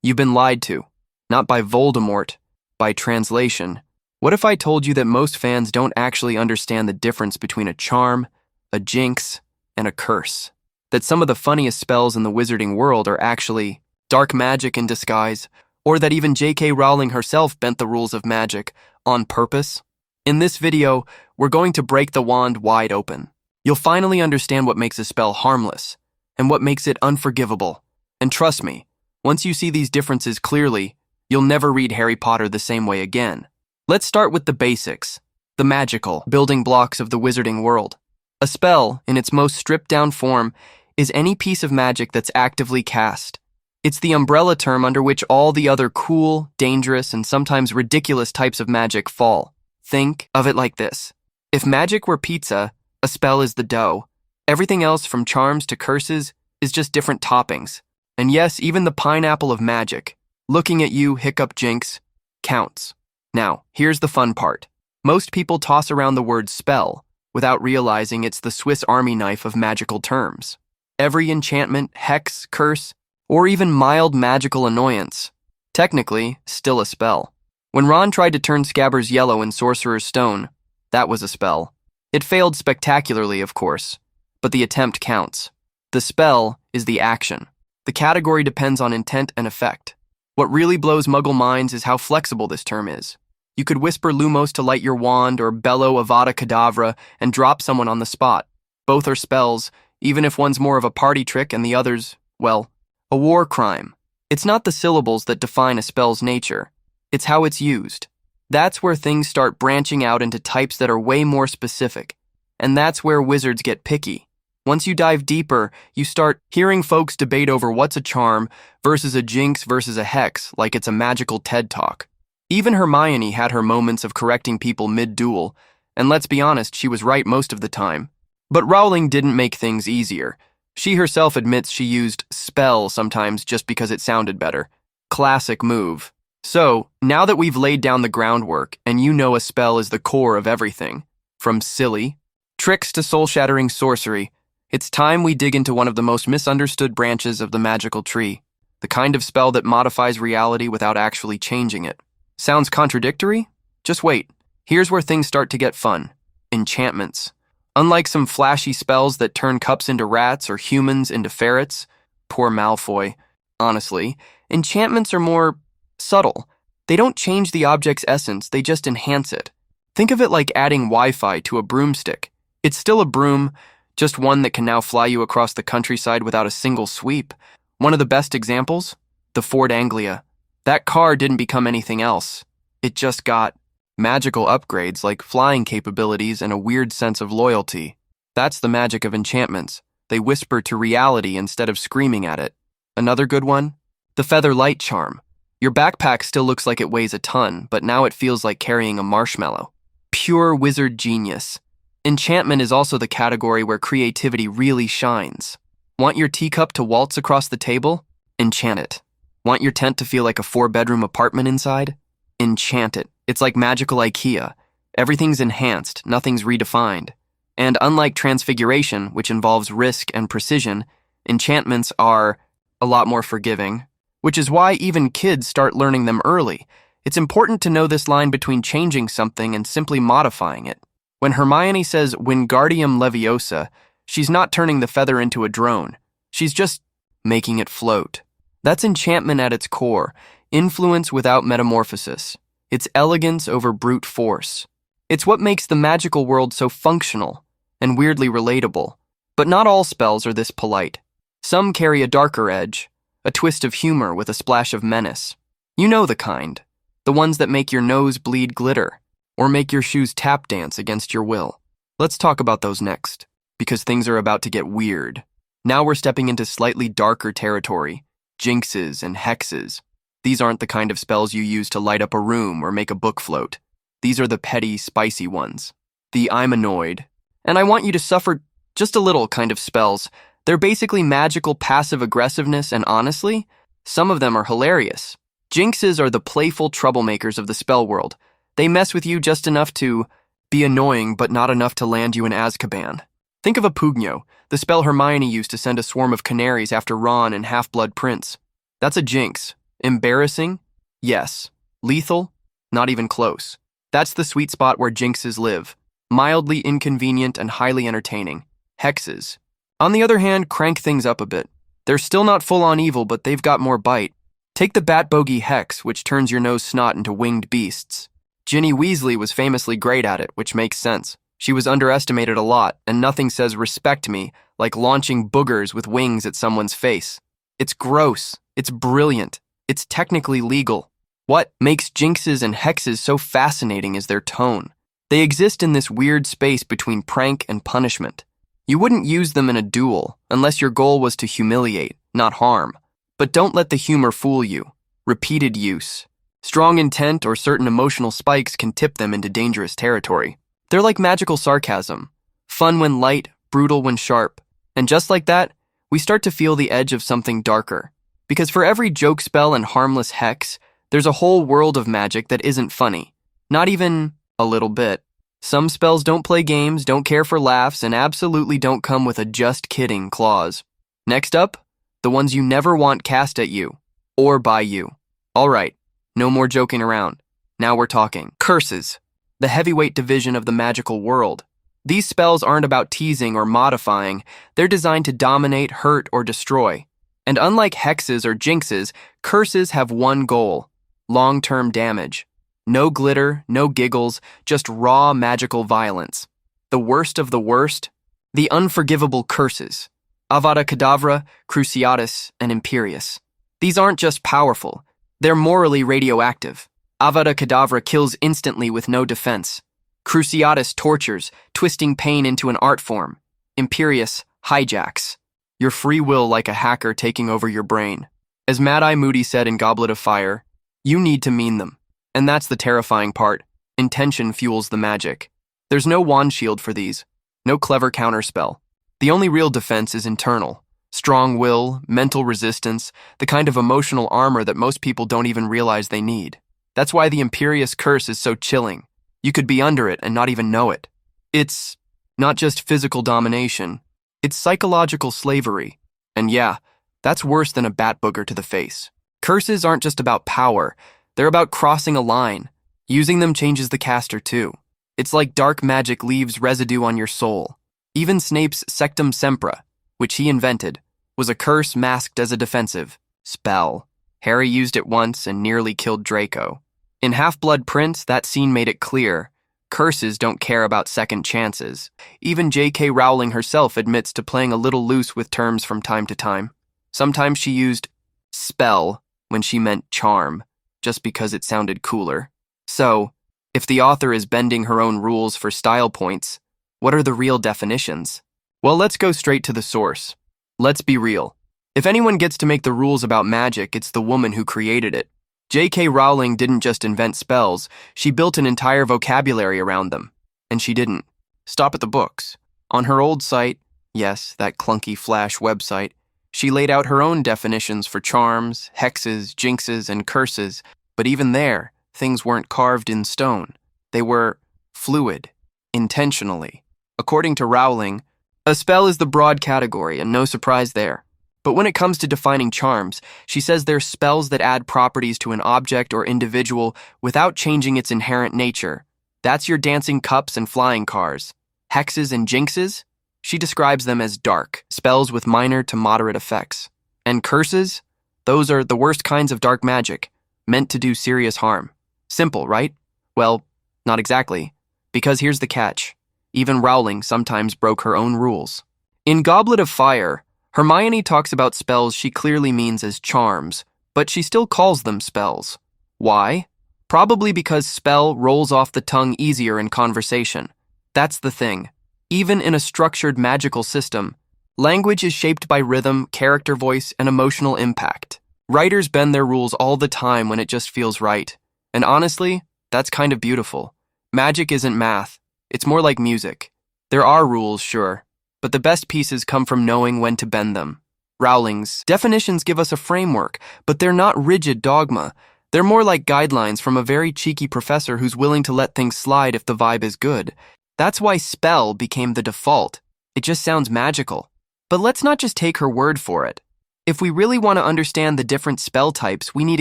You've been lied to. Not by Voldemort, by translation. What if I told you that most fans don't actually understand the difference between a charm, a jinx, and a curse? That some of the funniest spells in the wizarding world are actually dark magic in disguise, or that even J.K. Rowling herself bent the rules of magic on purpose? In this video, we're going to break the wand wide open. You'll finally understand what makes a spell harmless, and what makes it unforgivable. And trust me, once you see these differences clearly, you'll never read Harry Potter the same way again. Let's start with the basics, the magical building blocks of the wizarding world. A spell, in its most stripped-down form, is any piece of magic that's actively cast. It's the umbrella term under which all the other cool, dangerous, and sometimes ridiculous types of magic fall. Think of it like this. If magic were pizza, a spell is the dough. Everything else from charms to curses is just different toppings. And yes, even the pineapple of magic, looking at you, hiccup jinx, counts. Now, here's the fun part. Most people toss around the word spell without realizing it's the Swiss Army knife of magical terms. Every enchantment, hex, curse, or even mild magical annoyance, technically still a spell. When Ron tried to turn Scabbers yellow in Sorcerer's Stone, that was a spell. It failed spectacularly, of course, but the attempt counts. The spell is the action. The category depends on intent and effect. What really blows Muggle minds is how flexible this term is. You could whisper Lumos to light your wand or bellow Avada Kedavra and drop someone on the spot. Both are spells, even if one's more of a party trick and the other's, well, a war crime. It's not the syllables that define a spell's nature. It's how it's used. That's where things start branching out into types that are way more specific. And that's where wizards get picky. Once you dive deeper, you start hearing folks debate over what's a charm versus a jinx versus a hex, like it's a magical TED Talk. Even Hermione had her moments of correcting people mid-duel, and let's be honest, she was right most of the time. But Rowling didn't make things easier. She herself admits she used spell sometimes just because it sounded better. Classic move. So, now that we've laid down the groundwork, and you know a spell is the core of everything, from silly tricks to soul-shattering sorcery, it's time we dig into one of the most misunderstood branches of the magical tree, the kind of spell that modifies reality without actually changing it. Sounds contradictory? Just wait. Here's where things start to get fun. Enchantments. Unlike some flashy spells that turn cups into rats or humans into ferrets, poor Malfoy, honestly, enchantments are more subtle. They don't change the object's essence, they just enhance it. Think of it like adding Wi-Fi to a broomstick. It's still a broom, just one that can now fly you across the countryside without a single sweep. One of the best examples? The Ford Anglia. That car didn't become anything else. It just got magical upgrades like flying capabilities and a weird sense of loyalty. That's the magic of enchantments. They whisper to reality instead of screaming at it. Another good one? The Feather Light Charm. Your backpack still looks like it weighs a ton, but now it feels like carrying a marshmallow. Pure wizard genius. Enchantment is also the category where creativity really shines. Want your teacup to waltz across the table? Enchant it. Want your tent to feel like a 4-bedroom apartment inside? Enchant it. It's like magical IKEA. Everything's enhanced, nothing's redefined. And unlike Transfiguration, which involves risk and precision, enchantments are a lot more forgiving, which is why even kids start learning them early. It's important to know this line between changing something and simply modifying it. When Hermione says Wingardium Leviosa, she's not turning the feather into a drone. She's just making it float. That's enchantment at its core, influence without metamorphosis. It's elegance over brute force. It's what makes the magical world so functional and weirdly relatable. But not all spells are this polite. Some carry a darker edge, a twist of humor with a splash of menace. You know the kind. The ones that make your nose bleed glitter, or make your shoes tap dance against your will. Let's talk about those next, because things are about to get weird. Now we're stepping into slightly darker territory, jinxes and hexes. These aren't the kind of spells you use to light up a room or make a book float. These are the petty, spicy ones. The I'm annoyed, and I want you to suffer just a little kind of spells. They're basically magical passive aggressiveness, and honestly, some of them are hilarious. Jinxes are the playful troublemakers of the spell world. They mess with you just enough to be annoying, but not enough to land you in Azkaban. Think of a Pugno, the spell Hermione used to send a swarm of canaries after Ron and Half-Blood Prince. That's a jinx, Embarrassing? Yes. Lethal? Not even close. That's the sweet spot where jinxes live. Mildly inconvenient and highly entertaining. Hexes, on the other hand, crank things up a bit. They're still not full-on evil, but they've got more bite. Take the bat bogey hex, which turns your nose snot into winged beasts. Ginny Weasley was famously great at it, which makes sense. She was underestimated a lot, and nothing says respect me like launching boogers with wings at someone's face. It's gross. It's brilliant. It's technically legal. What makes jinxes and hexes so fascinating is their tone. They exist in this weird space between prank and punishment. You wouldn't use them in a duel unless your goal was to humiliate, not harm. But don't let the humor fool you. Repeated use. Strong intent or certain emotional spikes can tip them into dangerous territory. They're like magical sarcasm. Fun when light, brutal when sharp. And just like that, we start to feel the edge of something darker. Because for every joke spell and harmless hex, there's a whole world of magic that isn't funny. Not even a little bit. Some spells don't play games, don't care for laughs, and absolutely don't come with a just kidding clause. Next up, the ones you never want cast at you, or by you. All right, no more joking around. Now we're talking. Curses, the heavyweight division of the magical world. These spells aren't about teasing or modifying, they're designed to dominate, hurt, or destroy. And unlike hexes or jinxes, curses have one goal: long-term damage. No glitter, no giggles, just raw magical violence. The worst of the worst? The Unforgivable Curses. Avada Kedavra, Cruciatus, and Imperius. These aren't just powerful, they're morally radioactive. Avada Kedavra kills instantly with no defense. Cruciatus tortures, twisting pain into an art form. Imperius hijacks. Your free will like a hacker taking over your brain. As Mad-Eye Moody said in Goblet of Fire, you need to mean them. And that's the terrifying part. Intention fuels the magic. There's no wand shield for these. No clever counterspell. The only real defense is internal. Strong will, mental resistance, the kind of emotional armor that most people don't even realize they need. That's why the Imperius curse is so chilling. You could be under it and not even know it. It's not just physical domination. It's psychological slavery. And yeah, that's worse than a bat booger to the face. Curses aren't just about power. They're about crossing a line. Using them changes the caster too. It's like dark magic leaves residue on your soul. Even Snape's Sectum Sempra, which he invented, was a curse masked as a defensive spell. Harry used it once and nearly killed Draco. In Half-Blood Prince, that scene made it clear. Curses don't care about second chances. Even J.K. Rowling herself admits to playing a little loose with terms from time to time. Sometimes she used spell when she meant charm, just because it sounded cooler. So, if the author is bending her own rules for style points, what are the real definitions? Well, let's go straight to the source. Let's be real. If anyone gets to make the rules about magic, it's the woman who created it. J.K. Rowling didn't just invent spells, she built an entire vocabulary around them. And she didn't stop at the books. On her old site, yes, that clunky Flash website, she laid out her own definitions for charms, hexes, jinxes, and curses, but even there, things weren't carved in stone. They were fluid, intentionally. According to Rowling, a spell is the broad category, and no surprise there. But when it comes to defining charms, she says they're spells that add properties to an object or individual without changing its inherent nature. That's your dancing cups and flying cars. Hexes and jinxes? She describes them as dark, spells with minor to moderate effects. And curses? Those are the worst kinds of dark magic, meant to do serious harm. Simple, right? Well, not exactly. Because here's the catch. Even Rowling sometimes broke her own rules. In Goblet of Fire, Hermione talks about spells she clearly means as charms, but she still calls them spells. Why? Probably because spell rolls off the tongue easier in conversation. That's the thing. Even in a structured magical system, language is shaped by rhythm, character voice, and emotional impact. Writers bend their rules all the time when it just feels right. And honestly, that's kind of beautiful. Magic isn't math. It's more like music. There are rules, sure, but the best pieces come from knowing when to bend them. Rowling's definitions give us a framework, but they're not rigid dogma. They're more like guidelines from a very cheeky professor who's willing to let things slide if the vibe is good. That's why spell became the default. It just sounds magical. But let's not just take her word for it. If we really want to understand the different spell types, we need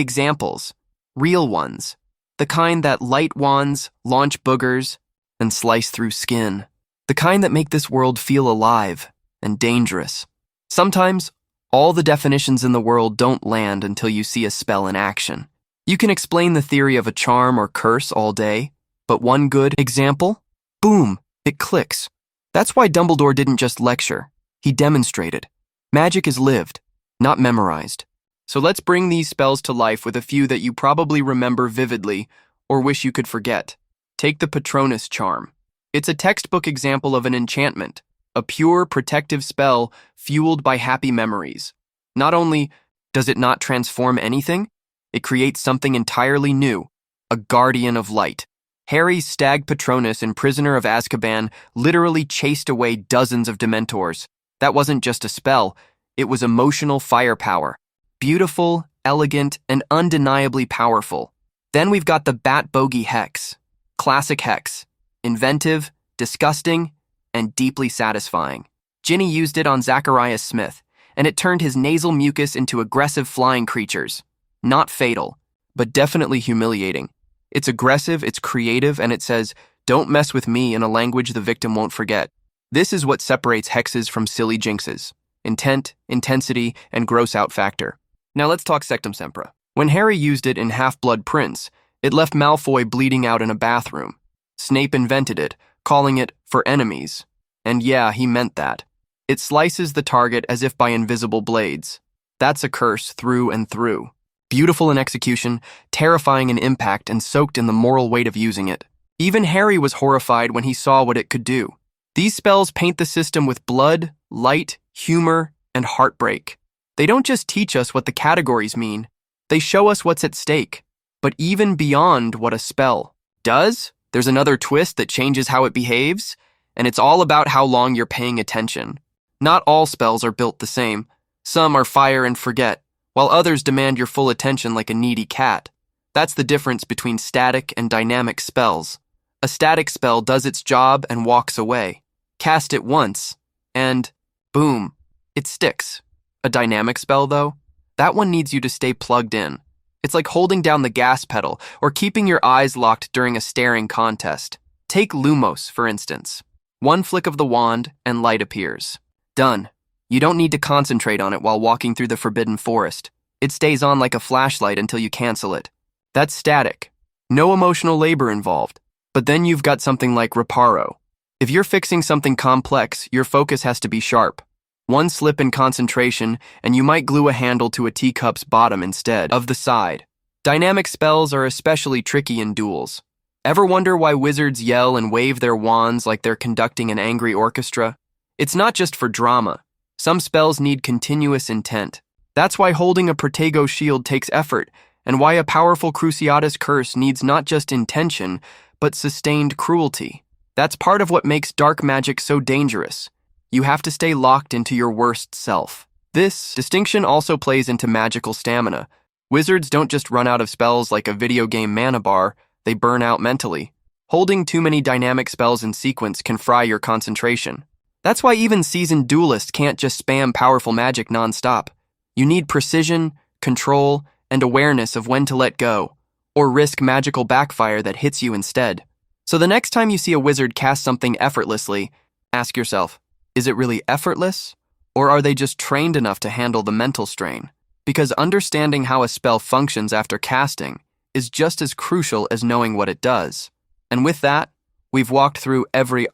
examples. Real ones. The kind that light wands, launch boogers, and slice through skin. The kind that make this world feel alive and dangerous. Sometimes, all the definitions in the world don't land until you see a spell in action. You can explain the theory of a charm or curse all day, but one good example? Boom, it clicks. That's why Dumbledore didn't just lecture, he demonstrated. Magic is lived, not memorized. So let's bring these spells to life with a few that you probably remember vividly or wish you could forget. Take the Patronus charm. It's a textbook example of an enchantment, a pure protective spell fueled by happy memories. Not only does it not transform anything, it creates something entirely new, a guardian of light. Harry's stag Patronus in Prisoner of Azkaban literally chased away dozens of Dementors. That wasn't just a spell, it was emotional firepower. Beautiful, elegant, and undeniably powerful. Then we've got the Bat Bogey Hex. Classic Hex. Inventive, disgusting, and deeply satisfying. Ginny used it on Zacharias Smith, and it turned his nasal mucus into aggressive flying creatures. Not fatal, but definitely humiliating. It's aggressive, it's creative, and it says, "Don't mess with me," in a language the victim won't forget. This is what separates hexes from silly jinxes. Intent, intensity, and gross-out factor. Now let's talk Sectum Sempra. When Harry used it in Half-Blood Prince, it left Malfoy bleeding out in a bathroom. Snape invented it, calling it for enemies. And yeah, he meant that. It slices the target as if by invisible blades. That's a curse through and through. Beautiful in execution, terrifying in impact, and soaked in the moral weight of using it. Even Harry was horrified when he saw what it could do. These spells paint the system with blood, light, humor, and heartbreak. They don't just teach us what the categories mean, they show us what's at stake. But even beyond what a spell does, there's another twist that changes how it behaves, and it's all about how long you're paying attention. Not all spells are built the same. Some are fire and forget, while others demand your full attention like a needy cat. That's the difference between static and dynamic spells. A static spell does its job and walks away. Cast it once, and boom, it sticks. A dynamic spell, though, that one needs you to stay plugged in. It's like holding down the gas pedal or keeping your eyes locked during a staring contest. Take Lumos, for instance. One flick of the wand and light appears. Done. You don't need to concentrate on it while walking through the Forbidden Forest. It stays on like a flashlight until you cancel it. That's static. No emotional labor involved. But then you've got something like Reparo. If you're fixing something complex, your focus has to be sharp. One slip in concentration, and you might glue a handle to a teacup's bottom instead of the side. Dynamic spells are especially tricky in duels. Ever wonder why wizards yell and wave their wands like they're conducting an angry orchestra? It's not just for drama. Some spells need continuous intent. That's why holding a Protego shield takes effort, and why a powerful Cruciatus curse needs not just intention, but sustained cruelty. That's part of what makes dark magic so dangerous. You have to stay locked into your worst self. This distinction also plays into magical stamina. Wizards don't just run out of spells like a video game mana bar, they burn out mentally. Holding too many dynamic spells in sequence can fry your concentration. That's why even seasoned duelists can't just spam powerful magic nonstop. You need precision, control, and awareness of when to let go, or risk magical backfire that hits you instead. So the next time you see a wizard cast something effortlessly, ask yourself, is it really effortless? Or are they just trained enough to handle the mental strain? Because understanding how a spell functions after casting is just as crucial as knowing what it does. And with that, we've walked through every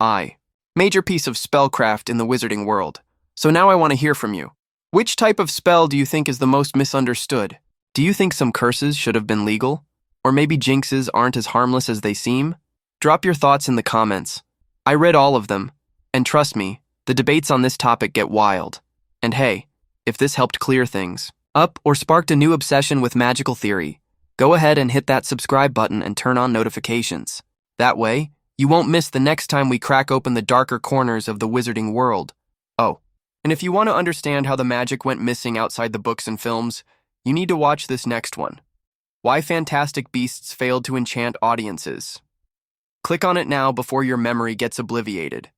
major piece of spellcraft in the wizarding world. So now I want to hear from you. Which type of spell do you think is the most misunderstood? Do you think some curses should have been legal? Or maybe jinxes aren't as harmless as they seem? Drop your thoughts in the comments. I read all of them, and trust me, the debates on this topic get wild. And hey, if this helped clear things up or sparked a new obsession with magical theory, go ahead and hit that subscribe button and turn on notifications. That way, you won't miss the next time we crack open the darker corners of the wizarding world. Oh, and if you want to understand how the magic went missing outside the books and films, you need to watch this next one. Why Fantastic Beasts Failed to Enchant Audiences. Click on it now before your memory gets obliterated.